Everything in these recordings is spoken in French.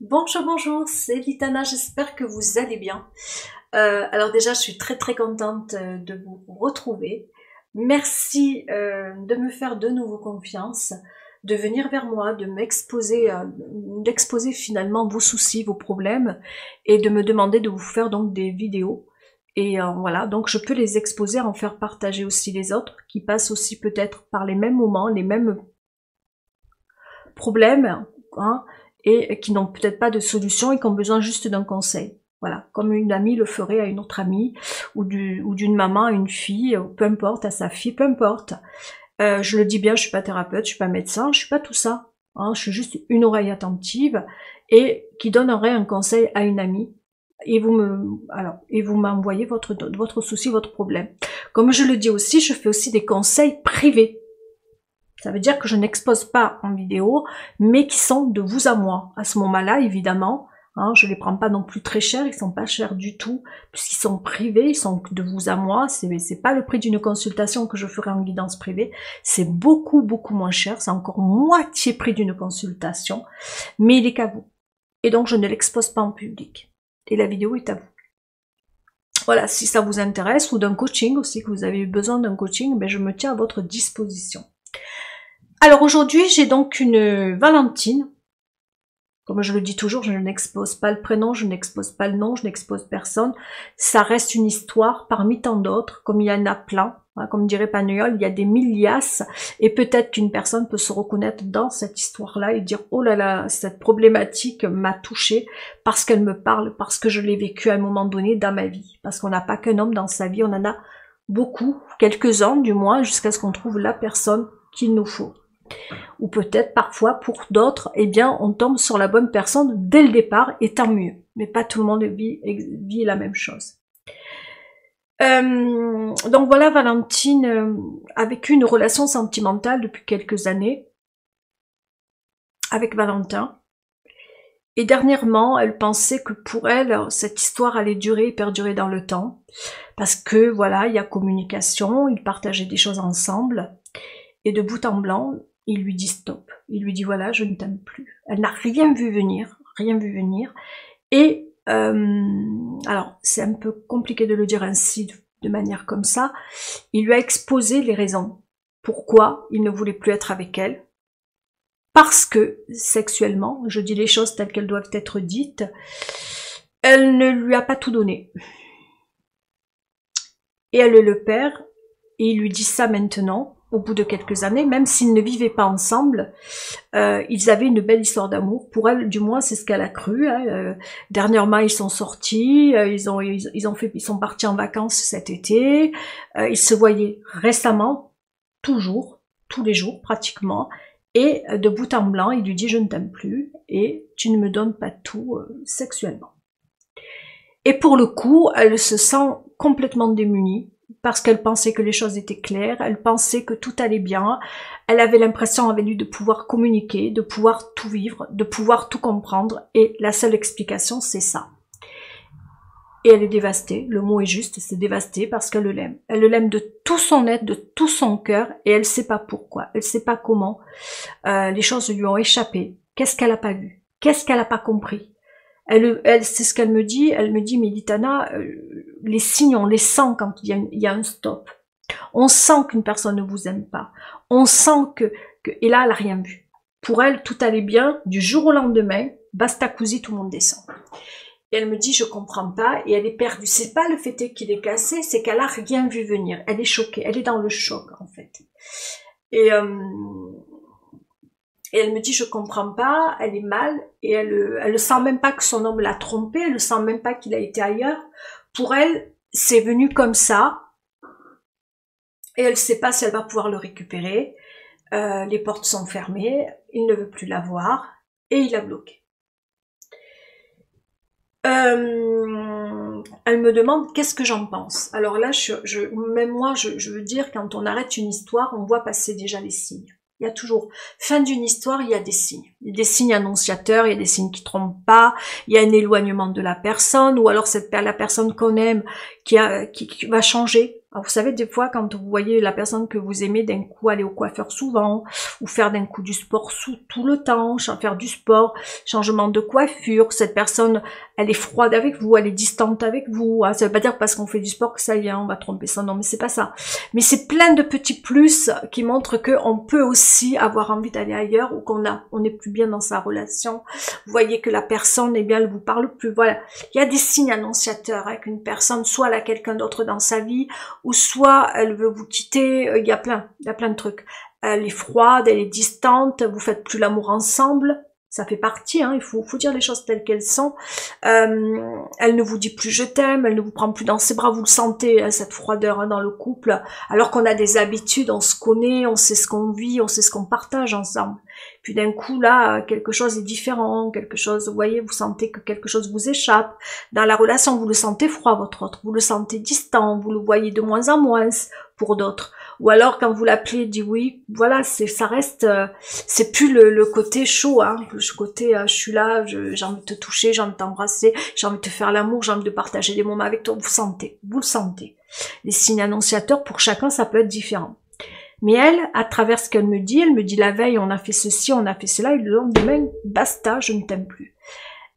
Bonjour, bonjour, c'est Litana, j'espère que vous allez bien. Alors déjà, je suis très contente de vous retrouver. Merci de me faire de nouveau confiance, de venir vers moi, de m'exposer, d'exposer finalement vos soucis, vos problèmes, et de me demander de vous faire donc des vidéos. Et voilà, donc je peux les exposer, en faire partager aussi les autres, qui passent aussi peut-être par les mêmes moments, les mêmes problèmes, hein, et qui n'ont peut-être pas de solution et qui ont besoin juste d'un conseil. Voilà, comme une amie le ferait à une autre amie, ou d'une maman à une fille, peu importe, à sa fille, peu importe. Je le dis bien, je suis pas thérapeute, je suis pas médecin, je suis pas tout ça. Hein, je suis juste une oreille attentive et qui donnerait un conseil à une amie. Et vous m'envoyez votre souci, votre problème. Comme je le dis aussi, je fais aussi des conseils privés. Ça veut dire que je n'expose pas en vidéo, mais qui sont de vous à moi. À ce moment-là, évidemment, hein, je les prends pas non plus très chers, ils sont pas chers du tout, puisqu'ils sont privés, ils sont de vous à moi. C'est pas le prix d'une consultation que je ferai en guidance privée. C'est beaucoup moins cher. C'est encore moitié prix d'une consultation, mais il est qu'à vous. Et donc, je ne l'expose pas en public. Et la vidéo est à vous. Voilà, si ça vous intéresse, ou d'un coaching aussi, que vous avez besoin d'un coaching, ben je me tiens à votre disposition. Alors aujourd'hui, j'ai donc une Valentine. Comme je le dis toujours, je n'expose pas le prénom, je n'expose pas le nom, je n'expose personne. Ça reste une histoire parmi tant d'autres, comme il y en a plein. Comme dirait Pagnol, il y a des millias, et peut-être qu'une personne peut se reconnaître dans cette histoire-là et dire « Oh là là, cette problématique m'a touchée parce qu'elle me parle, parce que je l'ai vécue à un moment donné dans ma vie. » Parce qu'on n'a pas qu'un homme dans sa vie, on en a beaucoup, quelques-uns du moins, jusqu'à ce qu'on trouve la personne qu'il nous faut. Ou peut-être parfois pour d'autres, eh bien on tombe sur la bonne personne dès le départ, et tant mieux. Mais pas tout le monde vit la même chose. Donc voilà, Valentine a vécu une relation sentimentale depuis quelques années avec Valentin. Et dernièrement, elle pensait que pour elle, cette histoire allait durer et perdurer dans le temps. Parce que voilà, il y a communication, ils partageaient des choses ensemble. Et de bout en blanc, il lui dit stop. Il lui dit voilà, je ne t'aime plus. Elle n'a rien vu venir, rien vu venir. Et alors c'est un peu compliqué de le dire ainsi, de manière comme ça. Il lui a exposé les raisons pourquoi il ne voulait plus être avec elle. Parce que sexuellement, je dis les choses telles qu'elles doivent être dites, elle ne lui a pas tout donné. Et elle le perd, et il lui dit ça maintenant. Au bout de quelques années, même s'ils ne vivaient pas ensemble, ils avaient une belle histoire d'amour. Pour elle, du moins, c'est ce qu'elle a cru. Hein. Dernièrement, ils sont sortis, ils sont partis en vacances cet été. Ils se voyaient récemment, toujours, tous les jours pratiquement. Et de bout en blanc, il lui dit « Je ne t'aime plus et tu ne me donnes pas tout sexuellement ». Et pour le coup, elle se sent complètement démunie, parce qu'elle pensait que les choses étaient claires, elle pensait que tout allait bien, elle avait l'impression avec lui de pouvoir communiquer, de pouvoir tout vivre, de pouvoir tout comprendre, et la seule explication c'est ça. Et elle est dévastée, le mot est juste, c'est dévastée parce qu'elle l'aime. Elle l'aime de tout son être, de tout son cœur, et elle ne sait pas pourquoi, elle ne sait pas comment. Les choses lui ont échappé. Qu'est-ce qu'elle n'a pas vu? Qu'est-ce qu'elle n'a pas compris? C'est ce qu'elle me dit. Elle me dit, mais Litana, les signes, on les sent quand il y a un stop. On sent qu'une personne ne vous aime pas. On sent et là, elle n'a rien vu. Pour elle, tout allait bien. Du jour au lendemain, basta così, tout le monde descend. Et elle me dit, je comprends pas. Et elle est perdue. C'est pas le fait qu'il est cassé, c'est qu'elle a rien vu venir. Elle est choquée. Elle est dans le choc, en fait. Et elle me dit, je comprends pas, elle est mal, et elle sent même pas que son homme l'a trompée, elle ne sent même pas qu'il a été ailleurs. Pour elle, c'est venu comme ça, et elle ne sait pas si elle va pouvoir le récupérer. Les portes sont fermées, il ne veut plus la voir, et il a bloqué. Elle me demande qu'est-ce que j'en pense. Alors là, même moi, je veux dire, quand on arrête une histoire, on voit passer déjà les signes. Il y a toujours, fin d'une histoire, il y a des signes. Il y a des signes annonciateurs, il y a des signes qui trompent pas, il y a un éloignement de la personne, ou alors la personne qu'on aime qui va changer. Alors, vous savez, des fois, quand vous voyez la personne que vous aimez d'un coup aller au coiffeur souvent, ou faire d'un coup du sport tout le temps, faire du sport, changement de coiffure, cette personne, elle est froide avec vous, elle est distante avec vous. Hein. Ça veut pas dire parce qu'on fait du sport que ça y est, on va tromper ça. Non, mais c'est pas ça. Mais c'est plein de petits plus qui montrent qu'on peut aussi avoir envie d'aller ailleurs ou on n'est plus bien dans sa relation. Vous voyez que la personne, eh bien, elle vous parle plus. Voilà. Il y a des signes annonciateurs avec une personne, soit elle a quelqu'un d'autre dans sa vie, ou soit elle veut vous quitter, il y a plein de trucs. Elle est froide, elle est distante, vous faites plus l'amour ensemble, ça fait partie, hein, il faut dire les choses telles qu'elles sont. Elle ne vous dit plus je t'aime, elle ne vous prend plus dans ses bras, vous le sentez, hein, cette froideur hein, dans le couple, alors qu'on a des habitudes, on se connaît, on sait ce qu'on vit, on sait ce qu'on partage ensemble. Puis d'un coup, là, quelque chose est différent, quelque chose, vous voyez, vous sentez que quelque chose vous échappe. Dans la relation, vous le sentez froid, votre autre, vous le sentez distant, vous le voyez de moins en moins pour d'autres. Ou alors, quand vous l'appelez, dit oui, voilà, ça reste, c'est plus le côté chaud, hein, le côté, je suis là, j'ai envie de te toucher, j'ai envie de t'embrasser, j'ai envie de te faire l'amour, j'ai envie de partager des moments avec toi, vous le sentez. Les signes annonciateurs, pour chacun, ça peut être différent. Mais elle, à travers ce qu'elle me dit la veille, on a fait ceci, on a fait cela, et le lendemain, basta, je ne t'aime plus.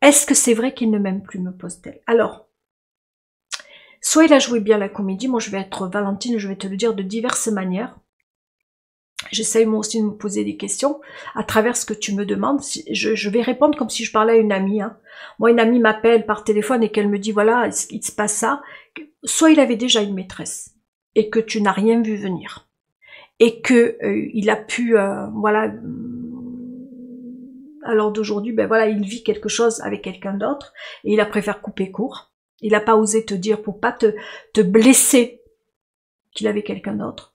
Est-ce que c'est vrai qu'il ne m'aime plus, me pose-t-elle. Alors, soit il a joué bien la comédie, moi je vais être Valentine, je vais te le dire de diverses manières. J'essaye moi aussi de me poser des questions à travers ce que tu me demandes. Je vais répondre comme si je parlais à une amie. Hein. Moi, une amie m'appelle par téléphone et qu'elle me dit, voilà, il se passe ça. Soit il avait déjà une maîtresse et que tu n'as rien vu venir. Et que il a pu, voilà, alors d'aujourd'hui, ben voilà, il vit quelque chose avec quelqu'un d'autre et il a préféré couper court. Il n'a pas osé te dire pour pas te blesser qu'il avait quelqu'un d'autre.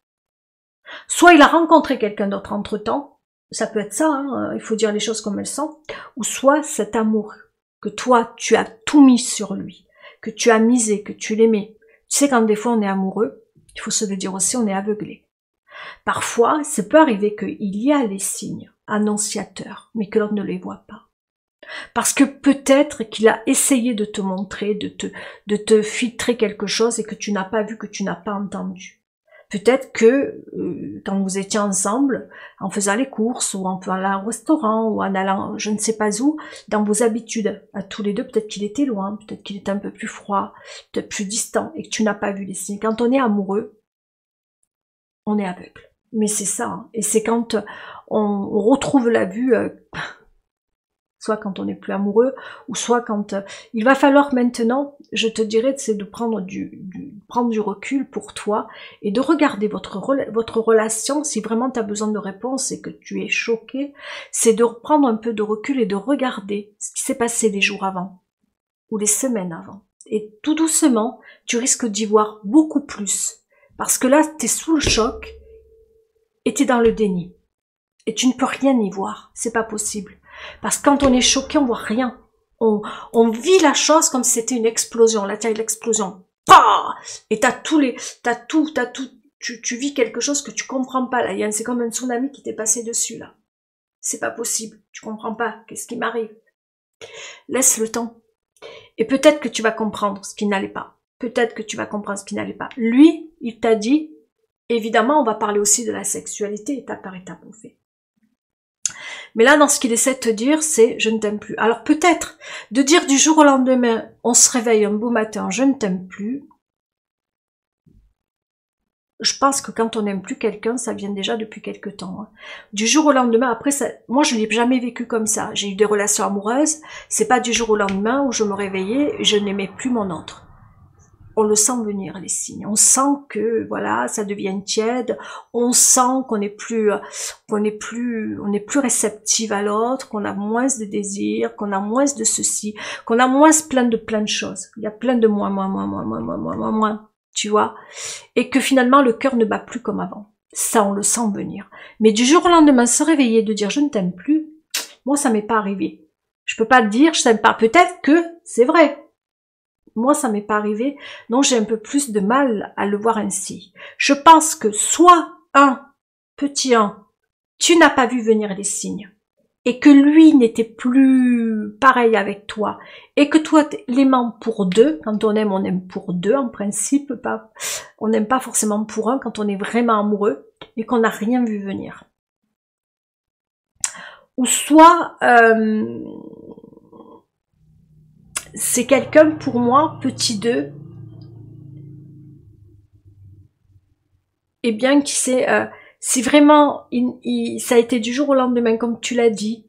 Soit il a rencontré quelqu'un d'autre entre-temps, ça peut être ça, hein, il faut dire les choses comme elles sont, ou soit cet amour que toi, tu as tout mis sur lui, que tu as misé, que tu l'aimais. Tu sais, quand des fois on est amoureux, il faut se le dire aussi, on est aveuglé. Parfois, ça peut arriver qu'il y a les signes annonciateurs, mais que l'on ne les voit pas. Parce que peut-être qu'il a essayé de te montrer, de te filtrer quelque chose et que tu n'as pas vu, que tu n'as pas entendu. Peut-être que quand vous étiez ensemble, en faisant les courses, ou en allant au restaurant, ou en allant je ne sais pas où, dans vos habitudes, à tous les deux, peut-être qu'il était loin, peut-être qu'il était un peu plus froid, peut-être plus distant, et que tu n'as pas vu les signes. Quand on est amoureux, on est aveugle. Mais c'est ça, hein. Et c'est quand on retrouve la vue, soit quand on n'est plus amoureux, ou soit quand... il va falloir maintenant, je te dirais, c'est de prendre du recul pour toi, et de regarder votre relation, si vraiment tu as besoin de réponse et que tu es choqué, c'est de prendre un peu de recul et de regarder ce qui s'est passé les jours avant, ou les semaines avant. Et tout doucement, tu risques d'y voir beaucoup plus. Parce que là, tu es sous le choc et tu es dans le déni. Et tu ne peux rien y voir. C'est pas possible. Parce que quand on est choqué, on voit rien. On vit la chose comme si c'était une explosion. Là, tu as l'explosion. Pah! Et tu vis quelque chose que tu comprends pas. Là, c'est comme un tsunami qui t'est passé dessus, là. C'est pas possible. Tu comprends pas. Qu'est-ce qui m'arrive? Laisse le temps. Et peut-être que tu vas comprendre ce qui n'allait pas. Peut-être que tu vas comprendre ce qui n'allait pas. Lui, il t'a dit, évidemment, on va parler aussi de la sexualité, étape par étape, on fait. Mais là, dans ce qu'il essaie de te dire, c'est « je ne t'aime plus ». Alors peut-être, de dire du jour au lendemain, on se réveille un beau matin, « je ne t'aime plus », je pense que quand on n'aime plus quelqu'un, ça vient déjà depuis quelque temps. Hein. Du jour au lendemain, après, ça, moi je ne l'ai jamais vécu comme ça. J'ai eu des relations amoureuses, c'est pas du jour au lendemain où je me réveillais et je n'aimais plus mon autre. On le sent venir, les signes. On sent que, voilà, ça devient tiède. On sent qu'on n'est plus réceptive à l'autre, qu'on a moins de désirs, qu'on a moins de ceci, qu'on a moins plein de choses. Il y a plein de moins, tu vois. Et que finalement, le cœur ne bat plus comme avant. Ça, on le sent venir. Mais du jour au lendemain, se réveiller, de dire je ne t'aime plus, moi, ça m'est pas arrivé. Je peux pas te dire je t'aime pas. Peut-être que c'est vrai. Moi, ça m'est pas arrivé, donc j'ai un peu plus de mal à le voir ainsi. Je pense que soit, petit 1, tu n'as pas vu venir les signes, et que lui n'était plus pareil avec toi, et que toi l'aimant pour deux, quand on aime pour deux en principe, pas, on n'aime pas forcément pour un quand on est vraiment amoureux, et qu'on n'a rien vu venir. Ou soit, c'est quelqu'un pour moi, petit 2, et bien qui s'est... si vraiment ça a été du jour au lendemain, comme tu l'as dit,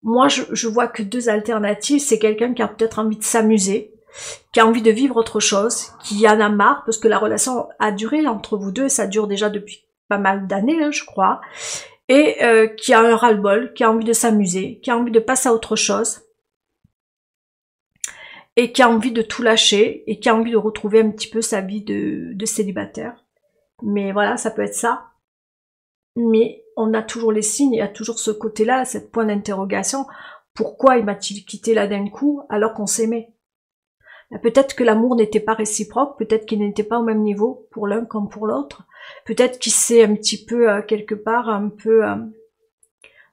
moi je vois que deux alternatives. C'est quelqu'un qui a peut-être envie de s'amuser, qui a envie de vivre autre chose, qui en a marre, parce que la relation a duré entre vous deux, ça dure déjà depuis pas mal d'années, hein, je crois, et qui a un ras-le-bol, qui a envie de s'amuser, qui a envie de passer à autre chose, et qui a envie de tout lâcher, et qui a envie de retrouver un petit peu sa vie de célibataire. Mais voilà, ça peut être ça. Mais on a toujours les signes, il y a toujours ce côté-là, cette point d'interrogation. Pourquoi il m'a-t-il quitté là d'un coup alors qu'on s'aimait? Peut-être que l'amour n'était pas réciproque, peut-être qu'il n'était pas au même niveau pour l'un comme pour l'autre. Peut-être qu'il s'est un petit peu, quelque part, un peu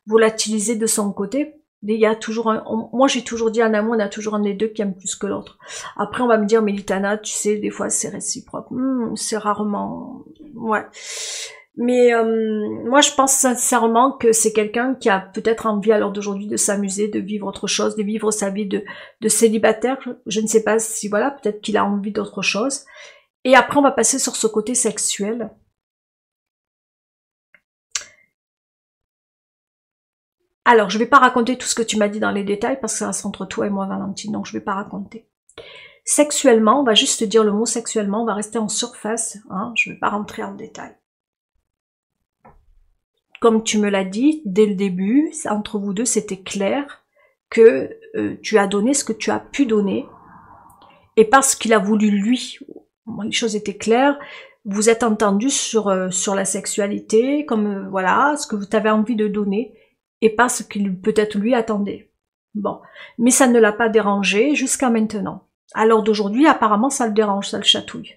volatilisé de son côté. Il y a toujours moi j'ai toujours dit en amour, on a toujours un des deux qui aime plus que l'autre. Après on va me dire, mais Litana, tu sais, des fois c'est réciproque. C'est rarement... Ouais. Mais moi je pense sincèrement que c'est quelqu'un qui a peut-être envie à l'heure d'aujourd'hui de s'amuser, de vivre autre chose, de vivre sa vie de célibataire. Je ne sais pas si voilà, peut-être qu'il a envie d'autre chose. Et après on va passer sur ce côté sexuel. Alors, je vais pas raconter tout ce que tu m'as dit dans les détails parce que ça reste entre toi et moi, Valentine, donc je vais pas raconter. Sexuellement, on va juste dire le mot sexuellement, on va rester en surface, hein, je vais pas rentrer en détail. Comme tu me l'as dit dès le début, entre vous deux, c'était clair que tu as donné ce que tu as pu donner, et parce qu'il a voulu lui, les choses étaient claires, vous êtes entendus sur la sexualité, comme voilà, ce que vous avez envie de donner, et pas ce qu'il peut-être lui attendait. Bon, mais ça ne l'a pas dérangé jusqu'à maintenant. À l'heure d'aujourd'hui, apparemment, ça le dérange, ça le chatouille.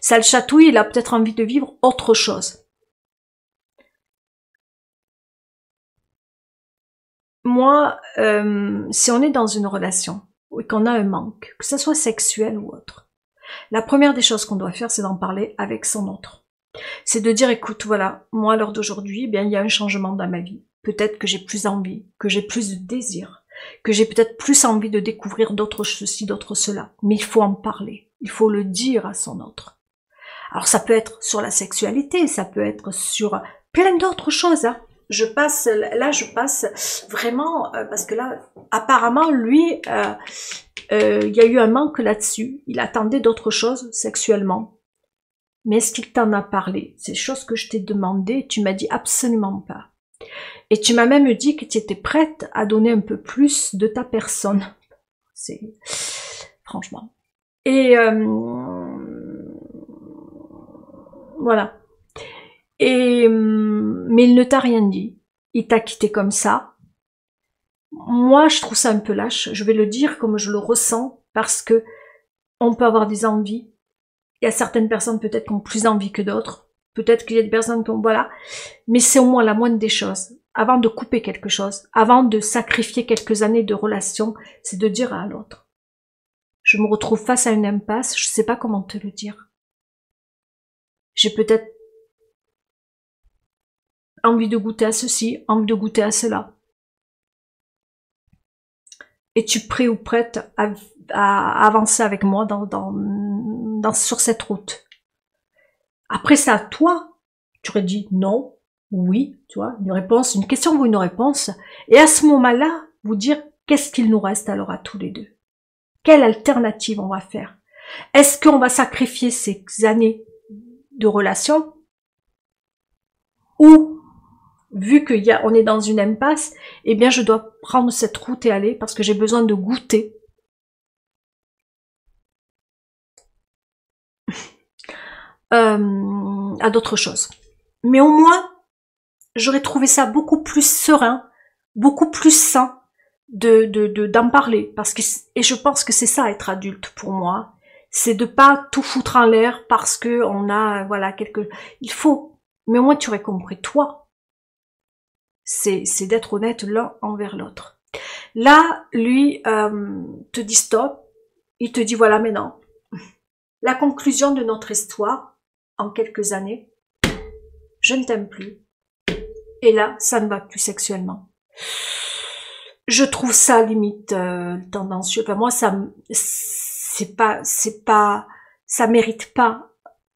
Ça le chatouille, il a peut-être envie de vivre autre chose. Moi, si on est dans une relation et qu'on a un manque, que ce soit sexuel ou autre, la première des choses qu'on doit faire, c'est d'en parler avec son autre. C'est de dire, écoute, voilà, moi, à l'heure d'aujourd'hui, eh bien, il y a un changement dans ma vie. Peut-être que j'ai plus envie, que j'ai plus de désir, que j'ai peut-être plus envie de découvrir d'autres ceci, d'autres cela. Mais il faut en parler, il faut le dire à son autre. Alors ça peut être sur la sexualité, ça peut être sur plein d'autres choses. Hein. Je passe vraiment, parce que là, apparemment, lui, il y a eu un manque là-dessus. Il attendait d'autres choses sexuellement. Mais est-ce qu'il t'en a parlé? Ces choses que je t'ai demandé, tu m'as dit absolument pas. Et tu m'as même dit que tu étais prête à donner un peu plus de ta personne. C'est... Franchement. Et... voilà. Et... mais il ne t'a rien dit. Il t'a quitté comme ça. Moi, je trouve ça un peu lâche. Je vais le dire comme je le ressens, parce que on peut avoir des envies. Il y a certaines personnes peut-être qui ont plus envie que d'autres. Peut-être qu'il y a des personnes qui ont... Voilà. Mais c'est au moins la moindre des choses. Avant de couper quelque chose, avant de sacrifier quelques années de relation, c'est de dire à l'autre. Je me retrouve face à une impasse, je sais pas comment te le dire. J'ai peut-être envie de goûter à ceci, envie de goûter à cela. Es-tu prêt ou prête à avancer avec moi sur cette route? Après, c'est à toi. Tu aurais dit non, oui, tu vois, une réponse, une question ou une réponse. Et à ce moment-là, vous dire qu'est-ce qu'il nous reste alors à tous les deux? Quelle alternative on va faire? Est-ce qu'on va sacrifier ces années de relation? Ou, vu qu'on est dans une impasse, eh bien je dois prendre cette route et aller parce que j'ai besoin de goûter à d'autres choses. Mais au moins, j'aurais trouvé ça beaucoup plus serein, beaucoup plus sain d'en parler. Parce que, et je pense que c'est ça être adulte pour moi. C'est de pas tout foutre en l'air parce que on a, voilà, il faut, mais au moins tu aurais compris, toi. C'est d'être honnête l'un envers l'autre. Là, lui te dit stop, il te dit voilà maintenant, la conclusion de notre histoire, en quelques années, je ne t'aime plus. Et là, ça ne va plus sexuellement. Je trouve ça limite tendancieux. Enfin, moi, ça mérite pas.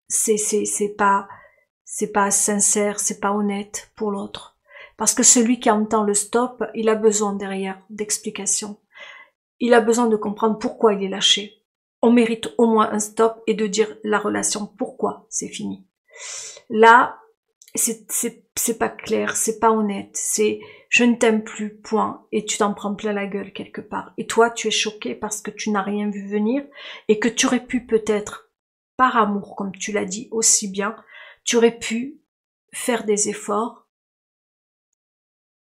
C'est pas sincère, c'est pas honnête pour l'autre. Parce que celui qui entend le stop, il a besoin derrière d'explications. Il a besoin de comprendre pourquoi il est lâché. On mérite au moins un stop et de dire la relation, pourquoi c'est fini. Là, c'est pas clair, c'est pas honnête, c'est je ne t'aime plus, point, et tu t'en prends plein la gueule quelque part. Et toi, tu es choqué parce que tu n'as rien vu venir et que tu aurais pu peut-être, par amour, comme tu l'as dit aussi bien, tu aurais pu faire des efforts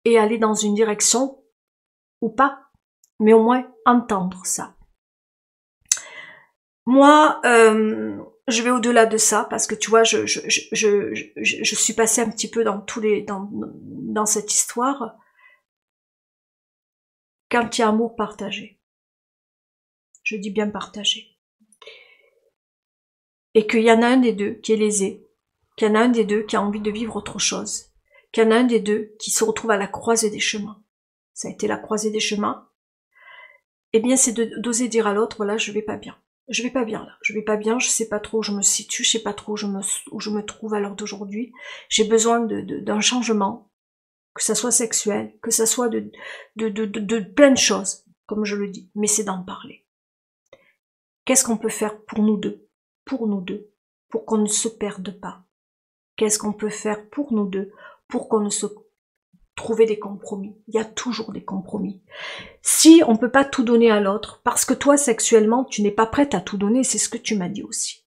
et aller dans une direction ou pas, mais au moins entendre ça. Moi, je vais au-delà de ça parce que tu vois, je suis passée un petit peu dans dans cette histoire. Quand il y a amour partagé, je dis bien partagé, et qu'il y en a un des deux qui est lésé, qu'il y en a un des deux qui a envie de vivre autre chose, qu'il y en a un des deux qui se retrouve à la croisée des chemins. Ça a été la croisée des chemins. Eh bien, c'est d'oser dire à l'autre, voilà, je vais pas bien. Je vais pas bien là, je vais pas bien, je sais pas trop où je me situe, je sais pas trop où je me trouve à l'heure d'aujourd'hui. J'ai besoin d'un changement, que ça soit sexuel, que ça soit de plein de choses, comme je le dis, mais c'est d'en parler. Qu'est-ce qu'on peut faire pour nous deux, pour qu'on ne se perde pas? Qu'est-ce qu'on peut faire pour nous deux, pour qu'on ne se trouver des compromis? Il y a toujours des compromis. Si on peut pas tout donner à l'autre, parce que toi, sexuellement, tu n'es pas prête à tout donner, c'est ce que tu m'as dit aussi.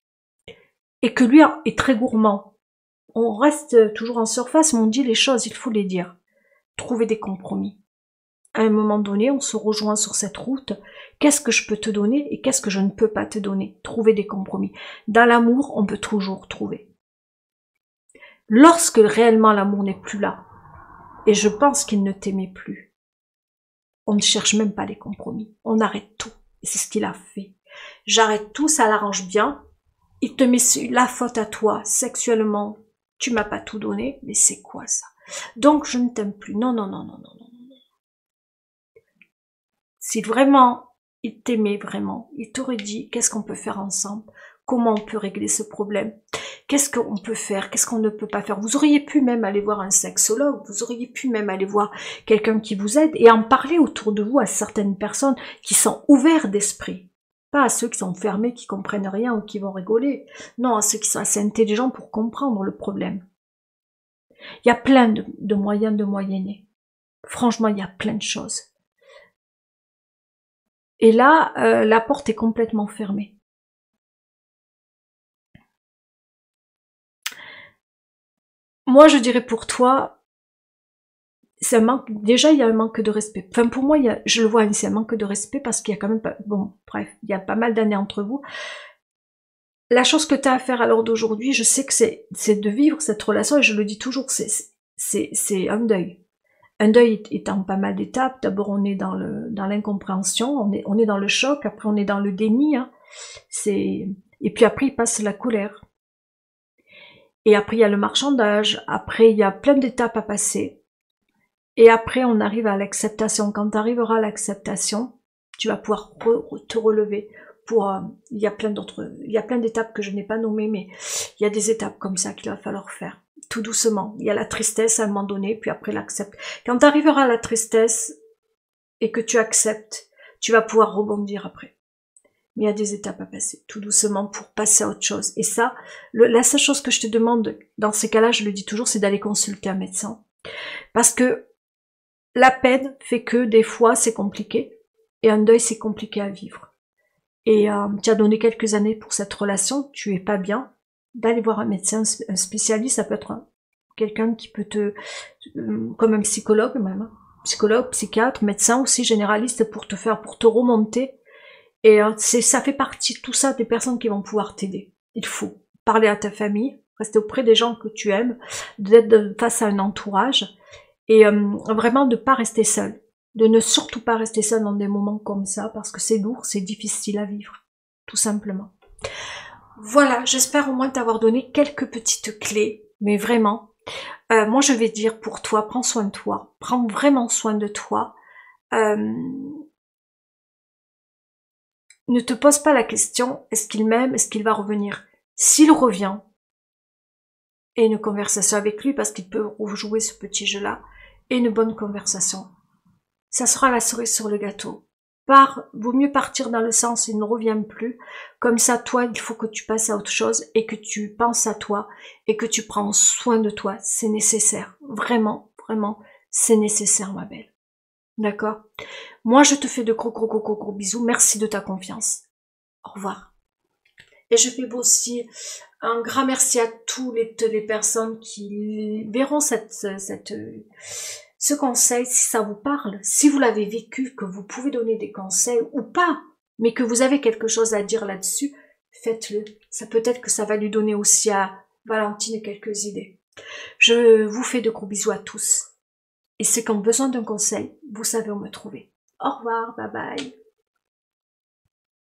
Et que lui est très gourmand. On reste toujours en surface, mais on dit les choses, il faut les dire. Trouver des compromis. À un moment donné, on se rejoint sur cette route. Qu'est-ce que je peux te donner et qu'est-ce que je ne peux pas te donner? Trouver des compromis. Dans l'amour, on peut toujours trouver. Lorsque réellement l'amour n'est plus là, et je pense qu'il ne t'aimait plus, on ne cherche même pas les compromis. On arrête tout. Et c'est ce qu'il a fait. J'arrête tout, ça l'arrange bien. Il te met la faute à toi, sexuellement. Tu m'as pas tout donné, mais c'est quoi ça? Donc je ne t'aime plus. Non, non, non, non, non, non. Si vraiment il t'aimait vraiment, il t'aurait dit qu'est-ce qu'on peut faire ensemble, comment on peut régler ce problème, qu'est-ce qu'on peut faire, qu'est-ce qu'on ne peut pas faire. Vous auriez pu même aller voir un sexologue, vous auriez pu même aller voir quelqu'un qui vous aide et en parler autour de vous à certaines personnes qui sont ouvertes d'esprit. Pas à ceux qui sont fermés, qui comprennent rien ou qui vont rigoler. Non, à ceux qui sont assez intelligents pour comprendre le problème. Il y a plein de moyens de moyenner. Franchement, il y a plein de choses. Et là, la porte est complètement fermée. Moi, je dirais pour toi, c'est un manque. Déjà, il y a un manque de respect. Enfin, pour moi, je le vois, c'est un manque de respect parce qu'il y a quand même pas. Bon, bref, il y a pas mal d'années entre vous. La chose que tu as à faire à l'heure d'aujourd'hui, je sais que c'est de vivre cette relation et je le dis toujours, c'est un deuil. Un deuil étant pas mal d'étapes. D'abord, on est dans l'incompréhension, on est dans le choc. Après, on est dans le déni. Hein. Et puis après, il passe la colère. Et après, il y a le marchandage. Après, il y a plein d'étapes à passer. Et après, on arrive à l'acceptation. Quand tu arriveras à l'acceptation, tu vas pouvoir te relever. Il y a plein d'étapes que je n'ai pas nommées, mais il y a des étapes comme ça qu'il va falloir faire. Tout doucement. Il y a la tristesse à un moment donné, puis après l'accepte. Quand tu arriveras à la tristesse et que tu acceptes, tu vas pouvoir rebondir après. Mais il y a des étapes à passer, tout doucement, pour passer à autre chose. Et ça, la seule chose que je te demande, dans ces cas-là, je le dis toujours, c'est d'aller consulter un médecin. Parce que la peine fait que des fois, c'est compliqué. Et un deuil, c'est compliqué à vivre. Et tu as donné quelques années pour cette relation, tu es pas bien, d'aller voir un médecin, un spécialiste, ça peut être quelqu'un qui peut comme un psychologue même, psychologue, psychiatre, médecin aussi, généraliste, pour te remonter. Et ça fait partie de tout ça des personnes qui vont pouvoir t'aider. Il faut parler à ta famille, rester auprès des gens que tu aimes, d'être face à un entourage, Et vraiment de pas rester seul. De ne surtout pas rester seul dans des moments comme ça, parce que c'est lourd, c'est difficile à vivre. Tout simplement. Voilà, j'espère au moins t'avoir donné quelques petites clés, mais vraiment. Moi je vais dire pour toi, prends soin de toi. Prends vraiment soin de toi. Ne te pose pas la question, est-ce qu'il m'aime, est-ce qu'il va revenir? S'il revient, et une conversation avec lui, parce qu'il peut jouer ce petit jeu-là, et une bonne conversation. Ça sera la cerise sur le gâteau. Vaut mieux partir dans le sens il ne revient plus. Comme ça, toi, il faut que tu passes à autre chose et que tu penses à toi et que tu prends soin de toi. C'est nécessaire. Vraiment, vraiment, c'est nécessaire, ma belle. D'accord? Moi, je te fais de gros bisous. Merci de ta confiance. Au revoir. Et je fais aussi un grand merci à toutes les personnes qui verront ce conseil, si ça vous parle, si vous l'avez vécu, que vous pouvez donner des conseils ou pas, mais que vous avez quelque chose à dire là-dessus, faites-le. Ça peut-être que ça va lui donner aussi à Valentine quelques idées. Je vous fais de gros bisous à tous. Et ceux qui ont besoin d'un conseil, vous savez où me trouver. Au revoir, bye bye.